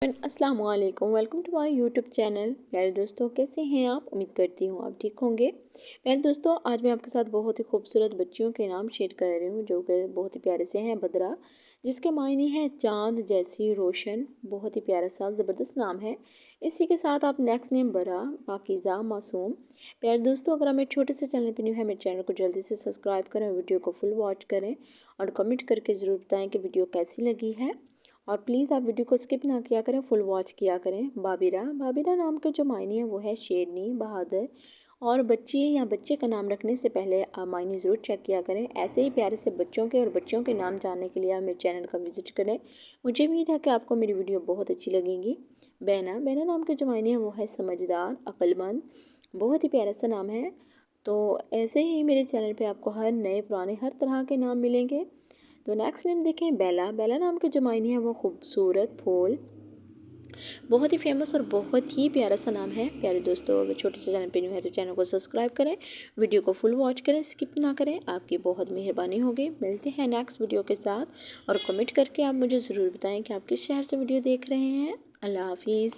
अस्सलाम वालेकुम, welcome to my YouTube channel. प्यारे दोस्तों, कैसे हैं आप? उम्मीद करती हूँ आप ठीक होंगे। प्यारे दोस्तों, आज मैं आपके साथ बहुत ही खूबसूरत बच्चियों के नाम शेयर कर रही हूँ जो कि बहुत ही प्यारे से हैं। बदरा, जिसके मायने हैं चांद जैसी रोशन। बहुत ही प्यारा सा ज़बरदस्त नाम है। इसी के साथ आप नेक्स्ट नेम बरा, पाकीज़ा, मासूम। प्यारे दोस्तों, अगर आप मेरे छोटे से चैनल पर न्यू है, मेरे चैनल को जल्दी से सब्सक्राइब करें, वीडियो को फुल वॉच करें और कमेंट करके ज़रूर बताएँ कि वीडियो कैसी लगी है। और प्लीज़ आप वीडियो को स्किप ना किया करें, फुल वॉच किया करें। बाबिरा, बाबिरा नाम के जो मायने हैं वो है शेरनी, बहादुर। और बच्ची या बच्चे का नाम रखने से पहले आप मायने ज़रूर चेक किया करें। ऐसे ही प्यारे से बच्चों के और बच्चियों के नाम जानने के लिए आप मेरे चैनल का विजिट करें। मुझे उम्मीद है कि आपको मेरी वीडियो बहुत अच्छी लगेगी। बैना, बैना नाम के जो मायने हैं वो है समझदार, अक्लमंद। बहुत ही प्यारा सा नाम है। तो ऐसे ही मेरे चैनल पे आपको हर नए पुराने हर तरह के नाम मिलेंगे। तो नेक्स्ट नेम देखें, बेला। बेला नाम के जो मायने हैं वो खूबसूरत, फूल। बहुत ही फेमस और बहुत ही प्यारा सा नाम है। प्यारे दोस्तों, अगर छोटे से चैनल पे न्यू है तो चैनल को सब्सक्राइब करें, वीडियो को फुल वॉच करें, स्किप ना करें। आपकी बहुत मेहरबानी होगी। मिलते हैं नेक्स्ट वीडियो के साथ और कमेंट करके आप मुझे ज़रूर बताएं कि आप किस शहर से वीडियो देख रहे हैं। अल्लाह हाफिज़।